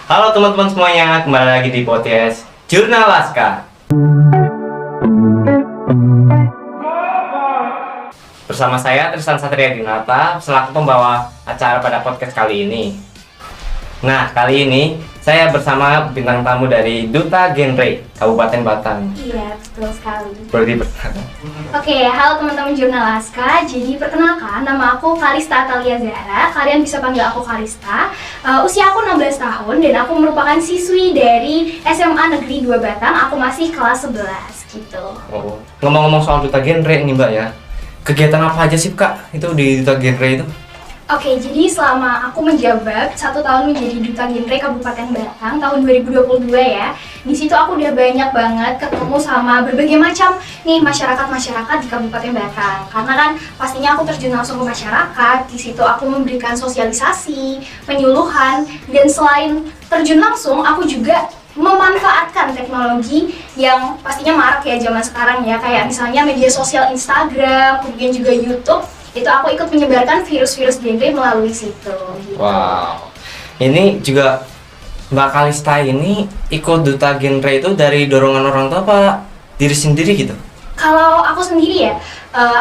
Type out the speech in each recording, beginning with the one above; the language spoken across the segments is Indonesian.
Halo teman-teman semuanya, kembali lagi di podcast Jurnal Laska. Bersama saya Tristan Satria Dinata selaku pembawa acara pada podcast kali ini. Nah, kali ini saya bersama bintang tamu dari Duta Genre Kabupaten Batang. Iya, betul sekali. Boleh diperkenalkan? Oke, halo teman-teman Jurnal Laska. Jadi perkenalkan, nama aku Kalista Atalia Zahra. Kalian bisa panggil aku Kalista. Usia aku 16 tahun dan aku merupakan siswi dari SMA Negeri 2 Batang. Aku masih kelas 11 gitu. Oh. Ngomong-ngomong soal Duta Genre nih Mbak ya, kegiatan apa aja sih Kak itu di Duta Genre itu? Oke, jadi selama aku menjabat 1 tahun menjadi Duta Genre Kabupaten Batang tahun 2022 ya. Di situ aku udah banyak banget ketemu sama berbagai macam nih masyarakat-masyarakat di Kabupaten Batang. Karena kan pastinya aku terjun langsung ke masyarakat. Di situ aku memberikan sosialisasi, penyuluhan, dan selain terjun langsung, aku juga memanfaatkan teknologi yang pastinya marak ya zaman sekarang ya. Kayak misalnya media sosial Instagram, kemudian juga YouTube. Itu aku ikut menyebarkan virus-virus genre melalui situ gitu. Wow, ini juga Mbak Kalista ini ikut Duta Genre itu dari dorongan orang tua apa diri sendiri gitu? Kalau aku sendiri ya,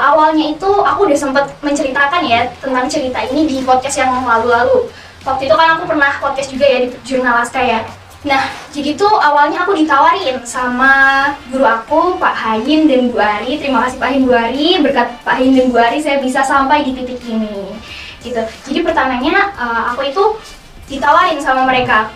awalnya itu aku udah sempat menceritakan ya tentang cerita ini di podcast yang lalu-lalu. Waktu itu kan aku pernah podcast juga ya di Jurnal Laska ya. Nah, jadi tuh awalnya aku ditawarin sama guru aku, Pak Hayin dan Bu Ari. Terima kasih Pak Hayin, Bu Ari. Berkat Pak Hayin dan Bu Ari, saya bisa sampai di titik ini. Gitu. Jadi pertamanya aku itu ditawarin sama mereka,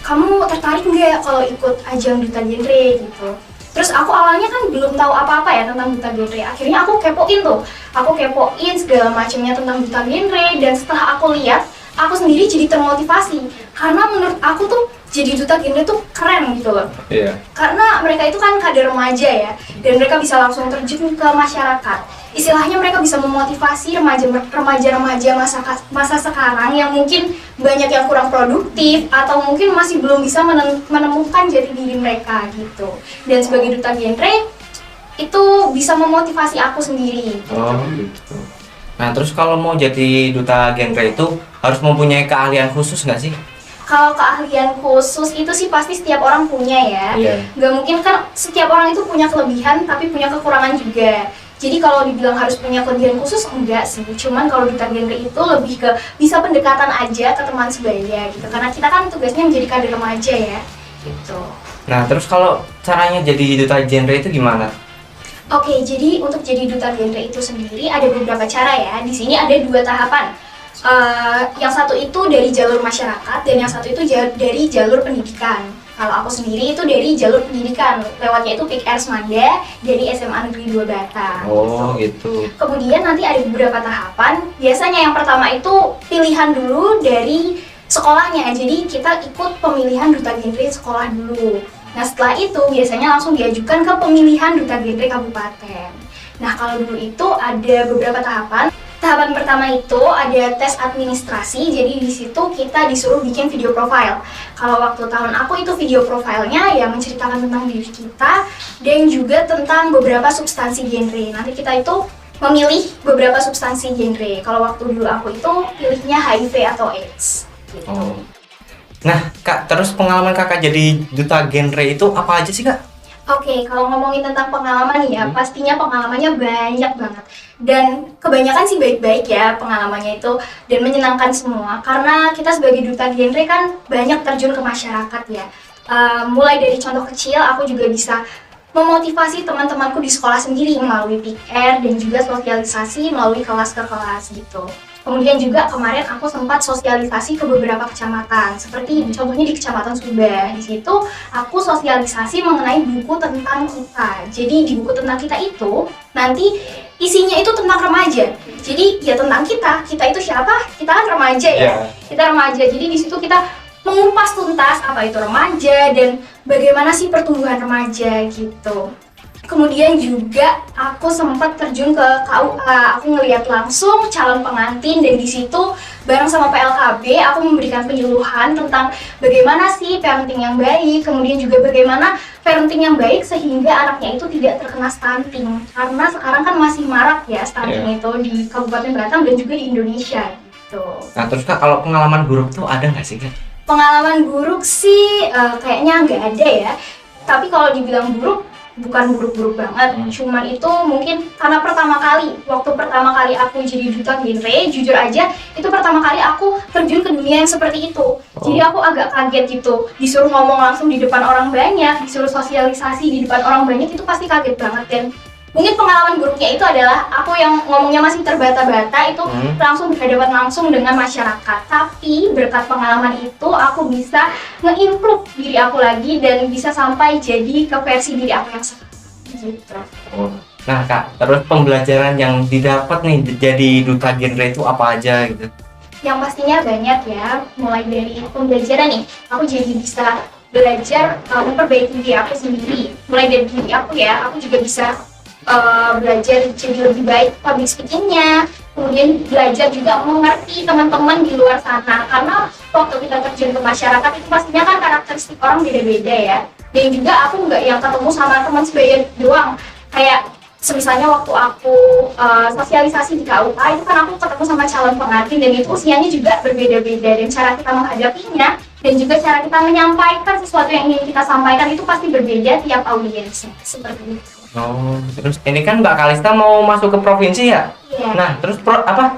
kamu tertarik nggak kalau ikut ajang Duta Genre gitu. Terus aku awalnya kan belum tahu apa-apa ya tentang Duta Genre. Akhirnya aku kepoin tuh. Aku kepoin segala macamnya tentang Duta Genre. Dan setelah aku lihat, aku sendiri jadi termotivasi. Karena menurut aku tuh jadi Duta Genre tuh keren gitu loh. Iya. Karena mereka itu kan kader remaja ya, dan mereka bisa langsung terjun ke masyarakat. Istilahnya mereka bisa memotivasi remaja-remaja masa sekarang yang mungkin banyak yang kurang produktif atau mungkin masih belum bisa menemukan jati diri mereka gitu. Dan sebagai Duta Genre itu bisa memotivasi aku sendiri. Oh gitu. Nah terus kalau mau jadi Duta Genre itu harus mempunyai keahlian khusus nggak sih? Kalau keahlian khusus itu sih pasti setiap orang punya ya. Iya. Nggak mungkin kan setiap orang itu punya kelebihan tapi punya kekurangan juga. Jadi kalau dibilang harus punya kelebihan khusus enggak sih. Cuman kalau Duta Genre itu lebih ke bisa pendekatan aja ke teman sebaya gitu. Karena kita kan tugasnya menjadi kader remaja ya. Gitu. Nah terus kalau caranya jadi Duta Genre itu gimana? Oke, jadi untuk jadi Duta Genre itu sendiri ada beberapa cara ya. Di sini ada 2 tahapan. Yang satu itu dari jalur masyarakat dan yang satu itu dari jalur pendidikan. Kalau aku sendiri itu dari jalur pendidikan, lewatnya itu PIK Ersmanda dari SMA Negeri 2 Batang. Oh gitu. Kemudian nanti ada beberapa tahapan. Biasanya yang pertama itu pilihan dulu dari sekolahnya. Jadi kita ikut pemilihan Duta Genre sekolah dulu. Nah setelah itu biasanya langsung diajukan ke pemilihan Duta Genre Kabupaten. Nah kalau dulu itu ada beberapa tahapan. Tahapan pertama itu ada tes administrasi, jadi di situ kita disuruh bikin video profile. Kalau waktu tahun aku itu video profilnya ya menceritakan tentang diri kita dan juga tentang beberapa substansi genre. Nanti kita itu memilih beberapa substansi genre. Kalau waktu dulu aku itu pilihnya HIV atau AIDS. Gitu. Oh. Nah Kak, terus pengalaman Kakak jadi Duta Genre itu apa aja sih Kak? Oke, kalau ngomongin tentang pengalaman ya, pastinya pengalamannya banyak banget. Dan kebanyakan sih baik-baik ya pengalamannya itu dan menyenangkan semua. Karena kita sebagai Duta Genre kan banyak terjun ke masyarakat ya. Mulai dari contoh kecil, aku juga bisa memotivasi teman-temanku di sekolah sendiri melalui PR dan juga sosialisasi melalui kelas ke kelas gitu. Kemudian juga kemarin aku sempat sosialisasi ke beberapa kecamatan, seperti contohnya di Kecamatan Subah. Di situ aku sosialisasi mengenai buku tentang kita. Jadi di buku tentang kita itu nanti isinya itu tentang remaja. Jadi ya tentang kita itu siapa? Kita kan remaja ya. Kita remaja. Jadi di situ kita mengupas tuntas apa itu remaja dan bagaimana sih pertumbuhan remaja gitu. Kemudian juga aku sempat terjun ke KUA, aku ngelihat langsung calon pengantin dan di situ bareng sama PLKB aku memberikan penyuluhan tentang bagaimana sih parenting yang baik, kemudian juga bagaimana parenting yang baik sehingga anaknya itu tidak terkena stunting. Karena sekarang kan masih marak ya stunting itu di Kabupaten Batang dan juga di Indonesia gitu. Nah terus Kak, kalau pengalaman buruk tuh ada nggak sih Kak? Pengalaman buruk sih kayaknya nggak ada ya. Tapi kalau dibilang buruk, bukan buruk-buruk banget. Cuman itu mungkin karena waktu pertama kali aku jadi duta genre, jujur aja, itu pertama kali aku terjun ke dunia yang seperti itu. Jadi aku agak kaget gitu. Disuruh ngomong langsung di depan orang banyak, disuruh sosialisasi di depan orang banyak, itu pasti kaget banget. Dan mungkin pengalaman buruknya itu adalah aku yang ngomongnya masih terbata-bata itu langsung berhadapan langsung dengan masyarakat. Tapi berkat pengalaman itu aku bisa nge-improve diri aku lagi dan bisa sampai jadi ke versi diri aku yang sekarang. Gitu. Nah Kak, terus pembelajaran yang didapat nih jadi duta genre itu apa aja gitu? Yang pastinya banyak ya, mulai dari pembelajaran nih, aku jadi bisa belajar memperbaiki diri aku sendiri. Mulai dari diri aku ya, aku juga bisa belajar jadi lebih baik public speaking-nya, kemudian belajar juga mengerti teman-teman di luar sana, karena waktu kita terjun ke masyarakat itu pastinya kan karakteristik orang beda-beda ya. Dan juga aku nggak yang ketemu sama teman sebaya doang, kayak misalnya waktu aku sosialisasi di KUA itu kan aku ketemu sama calon pengantin dan itu usianya juga berbeda-beda, dan cara kita menghadapinya dan juga cara kita menyampaikan sesuatu yang ingin kita sampaikan itu pasti berbeda tiap audiensnya, seperti itu. Oh, terus ini kan Mbak Kalista mau masuk ke provinsi ya? Iya. Nah, terus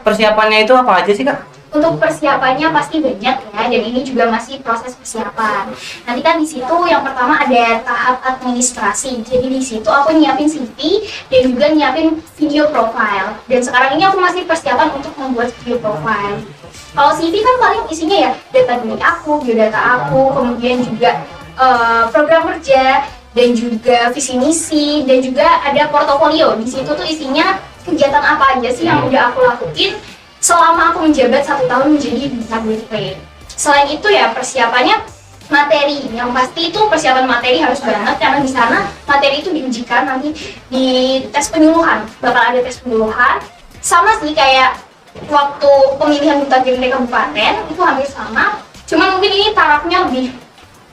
persiapannya itu apa aja sih Kak? Untuk persiapannya pasti banyak ya, dan ini juga masih proses persiapan. Nanti kan di situ yang pertama ada tahap administrasi. Jadi di situ aku nyiapin CV dan juga nyiapin video profile. Dan sekarang ini aku masih persiapan untuk membuat video profile. Kalau CV kan paling isinya ya data diri aku, biodata aku, kemudian juga program kerja, dan juga visi misi, dan juga ada portofolio. Di situ tuh isinya kegiatan apa aja sih yang udah aku lakuin selama aku menjabat 1 tahun menjadi duta genre. Selain itu ya persiapannya materi, yang pasti itu persiapan materi harus banget karena di sana materi itu diujikan nanti di tes penyuluhan, bakal ada tes penyuluhan. Sama sih kayak waktu pemilihan duta genre kabupaten itu hampir sama, cuman mungkin ini tarafnya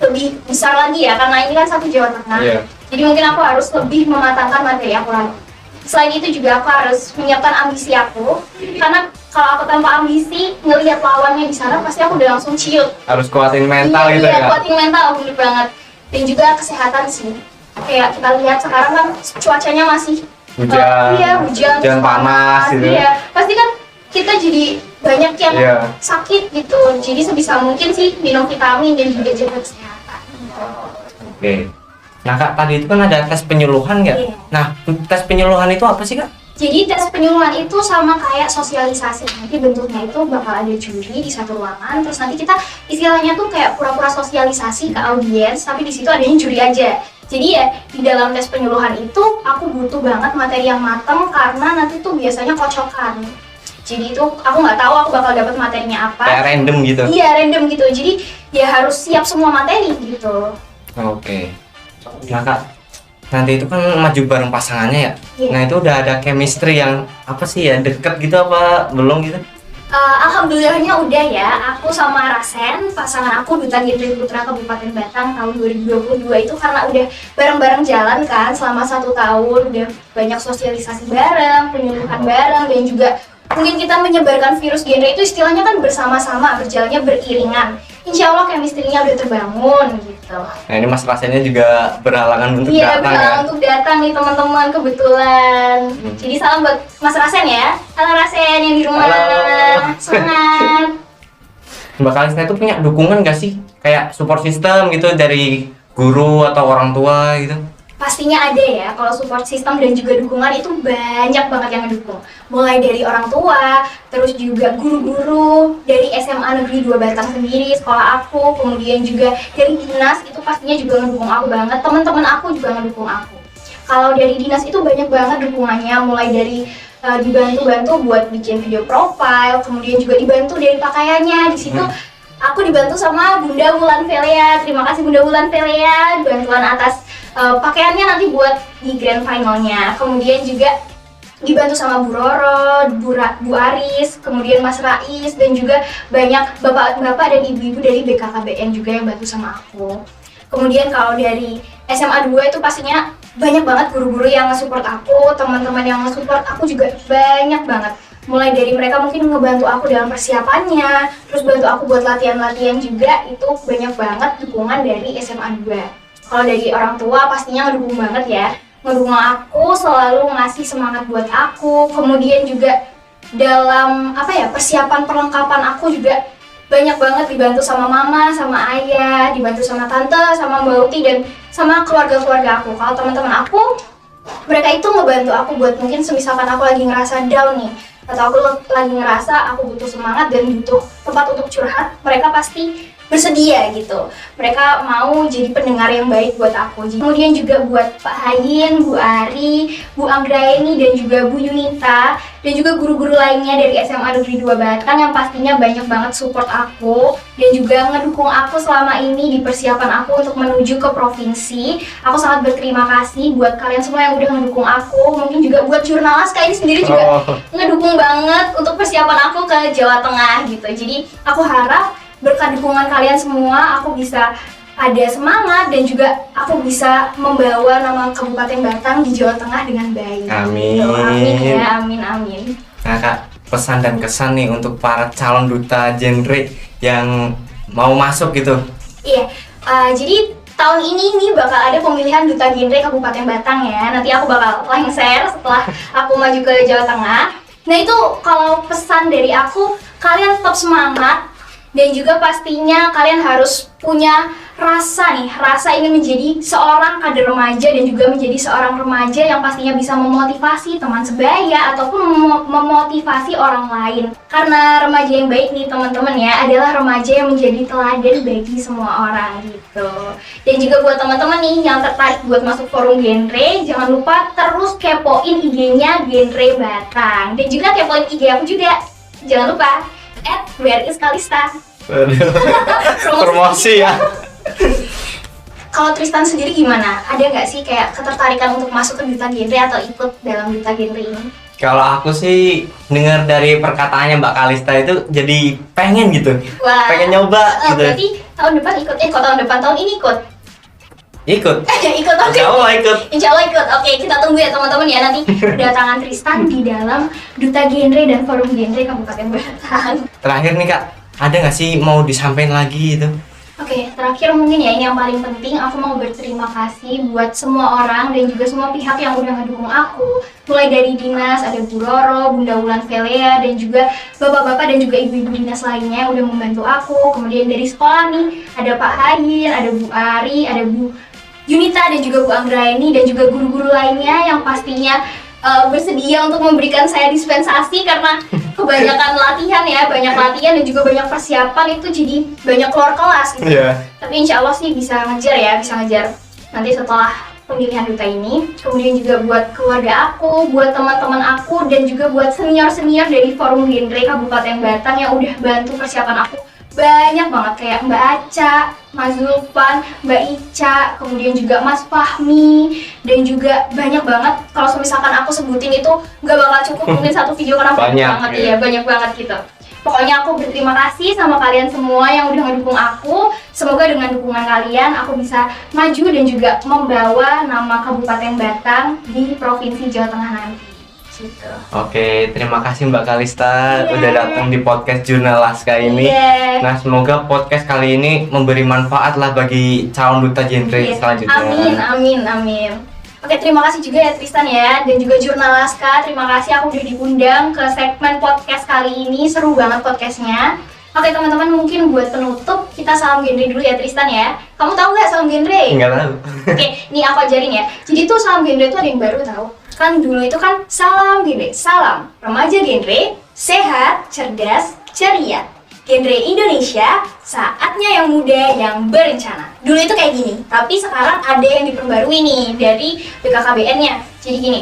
lebih besar lagi ya karena ini kan satu Jawa Tengah. Jadi mungkin aku harus lebih mematangkan materi aku lagi. Selain itu juga aku harus menyiapkan ambisi aku, karena kalau aku tanpa ambisi ngelihat lawannya di sana pasti aku udah langsung ciut. Harus kuatin mental gitu ya. ya? Kuatin mental bener banget. Dan juga kesehatan sih. Kayak kita lihat sekarang kan cuacanya masih hujan panas gitu. Iya, pasti kan kita jadi banyak yang sakit gitu. Jadi sebisa mungkin sih minum vitamin dan juga jaga kesehatan. Oke. Nah Kak, tadi itu kan ada tes penyuluhan nggak? Iya. Nah, tes penyuluhan itu apa sih Kak? Jadi tes penyuluhan itu sama kayak sosialisasi. Nanti bentuknya itu bakal ada juri di satu ruangan, terus nanti kita istilahnya tuh kayak pura-pura sosialisasi ke audiens, tapi di situ adanya juri aja. Jadi ya di dalam tes penyuluhan itu aku butuh banget materi yang mateng karena nanti tuh biasanya kocokan. Jadi itu aku nggak tahu aku bakal dapat materinya apa. Kayak random gitu? Iya random gitu. Jadi ya harus siap semua materi gitu. Oke. Nah Kak, nanti itu kan maju bareng pasangannya ya? Iya. Nah itu udah ada chemistry yang apa sih ya, deket gitu apa belum gitu? Alhamdulillahnya udah ya, aku sama Rasen, pasangan aku Duta Genre Putra Kabupaten Batang tahun 2022 itu karena udah bareng-bareng jalan kan selama 1 tahun, udah banyak sosialisasi bareng, penyuluhan bareng, dan juga mungkin kita menyebarkan virus genre itu istilahnya kan bersama-sama, berjalannya beriringan. Insya Allah chemistry-nya udah terbangun gitu. Nah ini Mas Rasennya juga berhalangan untuk Iya, datang berhalangan ya? untuk datang nih teman-teman kebetulan. Jadi salam buat Mas Rasen ya. Halo Rasen yang di rumah. Halo. Semangat. Mbak Kalista itu punya dukungan gak sih? Kayak support system gitu dari guru atau orang tua gitu? Pastinya ada ya, kalau support system dan juga dukungan itu banyak banget yang ngedukung. Mulai dari orang tua, terus juga guru-guru dari SMA Negeri 2 Batang sendiri, sekolah aku, kemudian juga dari dinas itu pastinya juga ngedukung aku banget. Teman-teman aku juga ngedukung aku. Kalau dari dinas itu banyak banget dukungannya, mulai dari dibantu-bantu buat bikin video profile, kemudian juga dibantu dari pakaiannya. Di situ aku dibantu sama Bunda Wulan Velea. Terima kasih Bunda Wulan Velea, bantuan atas pakaiannya nanti buat di grand finalnya. Kemudian juga dibantu sama Bu Roro, Bu Aris, kemudian Mas Rais, dan juga banyak bapak-bapak dan ibu-ibu dari BKKBN juga yang bantu sama aku. Kemudian kalau dari SMA 2 itu pastinya banyak banget guru-guru yang nge-support aku, teman-teman yang nge-support aku juga banyak banget. mulai dari mereka mungkin ngebantu aku dalam persiapannya, terus bantu aku buat latihan-latihan juga. Itu banyak banget dukungan dari SMA 2. Kalau dari orang tua pastinya ngedukung banget ya, ngedukung aku, selalu ngasih semangat buat aku. Kemudian juga dalam persiapan perlengkapan aku juga banyak banget dibantu sama mama, sama ayah, dibantu sama tante, sama Mbak Uti, dan sama keluarga-keluarga aku. Kalau teman-teman aku, mereka itu ngebantu aku buat mungkin semisalkan aku lagi ngerasa down nih, atau aku lagi ngerasa aku butuh semangat dan butuh tempat untuk curhat, mereka pasti bersedia gitu. Mereka mau jadi pendengar yang baik buat aku. Kemudian juga buat Pak Hayin, Bu Ari, Bu Anggraini, dan juga Bu Yunita, dan juga guru-guru lainnya dari SMA Negeri 2 Batang yang pastinya banyak banget support aku dan juga ngedukung aku selama ini di persiapan aku untuk menuju ke provinsi. Aku sangat berterima kasih buat kalian semua yang udah ngedukung aku. Mungkin juga buat Jurnalas ini sendiri juga ngedukung banget untuk persiapan aku ke Jawa Tengah gitu. Jadi aku harap berkat dukungan kalian semua, aku bisa ada semangat dan juga aku bisa membawa nama Kabupaten Batang di Jawa Tengah dengan baik. Amin. Gitu. Amin ya, amin. Nah Kak, pesan dan kesan nih untuk para calon duta genre yang mau masuk gitu. Iya, jadi tahun ini nih bakal ada pemilihan duta genre Kabupaten Batang ya. Nanti aku bakal share setelah aku maju ke Jawa Tengah. Nah itu kalau pesan dari aku, kalian tetap semangat. Dan juga pastinya kalian harus punya rasa ingin menjadi seorang kader remaja dan juga menjadi seorang remaja yang pastinya bisa memotivasi teman sebaya ataupun memotivasi orang lain. Karena remaja yang baik nih teman-teman ya adalah remaja yang menjadi teladan bagi semua orang gitu. Dan juga buat teman-teman nih yang tertarik buat masuk forum genre, jangan lupa terus kepoin IG-nya Genre Batang. Dan juga kepoin IG aku juga. Jangan lupa @whereiskalista. Promosi ya. Kalau Tristan sendiri gimana? Ada nggak sih kayak ketertarikan untuk masuk ke duta genre atau ikut dalam duta genre ini? Kalau aku sih dengar dari perkataannya Mbak Kalista itu jadi pengen gitu. Wah, pengen nyoba gitu. Berarti tahun depan ikut, tahun ini ikut? Ikut. Ikut, oke. Insya Allah ikut. Insya Allah ikut. Oke, kita tunggu ya teman-teman ya nanti kedatangan Tristan di dalam duta genre dan forum genre Kabupaten Batang. Terakhir nih Kak, ada nggak sih mau disampaikan lagi itu? Oke, terakhir mungkin ya ini yang paling penting, aku mau berterima kasih buat semua orang dan juga semua pihak yang udah ngedukung aku. Mulai dari dinas, ada Bu Roro, Bunda Wulan Velea, dan juga bapak-bapak dan juga ibu-ibu dinas lainnya yang udah membantu aku. Kemudian dari sekolah nih, ada Pak Hayin, ada Bu Ari, ada Bu Yunita, dan juga Bu Anggraini, dan juga guru-guru lainnya yang pastinya bersedia untuk memberikan saya dispensasi karena kebanyakan latihan ya, banyak latihan dan juga banyak persiapan itu jadi banyak keluar kelas gitu. Yeah. Tapi insya Allah sih bisa ngejar ya, bisa ngejar nanti setelah pemilihan duta ini. Kemudian juga buat keluarga aku, buat teman-teman aku, dan juga buat senior-senior dari forum genre Kabupaten Batang yang udah bantu persiapan aku. Banyak banget kayak Mbak Aca, Mas Zulfan, Mbak Ica, kemudian juga Mas Fahmi, dan juga banyak banget. Kalau misalkan aku sebutin itu nggak bakal cukup mungkin satu video karena banyak banget ya, banyak banget gitu. Pokoknya aku berterima kasih sama kalian semua yang udah ngedukung aku. Semoga dengan dukungan kalian aku bisa maju dan juga membawa nama Kabupaten Batang di Provinsi Jawa Tengah nanti. Gitu. Oke, terima kasih Mbak Kalista udah datang di podcast Jurnalas kali ini. Nah, semoga podcast kali ini memberi manfaat lah bagi calon duta genre selanjutnya. Amin. Oke, terima kasih juga ya Tristan ya, dan juga Jurnalaska. Terima kasih aku udah diundang ke segmen podcast kali ini. Seru banget podcastnya. Oke teman-teman, mungkin buat penutup kita salam genre dulu ya Tristan ya. Kamu tahu nggak salam genre? Nggak tahu. Oke, ini aku ajarin ya. Jadi tuh salam genre itu ada yang baru tahu. Kan dulu itu kan salam genre, salam remaja genre, sehat, cerdas, ceria. Genre Indonesia, saatnya yang muda yang berencana. Dulu itu kayak gini, tapi sekarang ada yang diperbarui nih dari BKKBN-nya. Jadi gini,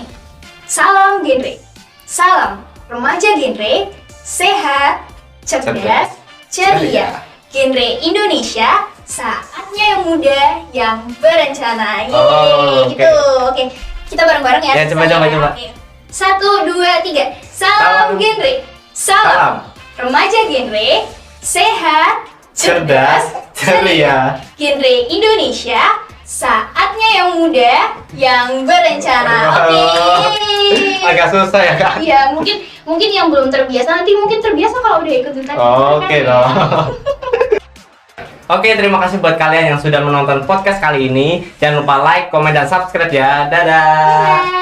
salam genre, salam remaja genre, sehat, cerdas, ceria. Genre Indonesia, saatnya yang muda yang berencana. Yeay, gitu. Oke. Kita bareng-bareng ya. Ya, coba. 1, 2, 3. Salam genre. Salam remaja genre, sehat, cerdas, ceria. Genre Indonesia, Saatnya yang muda, yang berencana. Oke. Agak susah ya Kak? Iya, mungkin yang belum terbiasa nanti mungkin terbiasa kalau udah ikut duta. Oke dong. Oke, terima kasih buat kalian yang sudah menonton podcast kali ini. Jangan lupa like, komen, dan subscribe ya. Dadah. Dadah.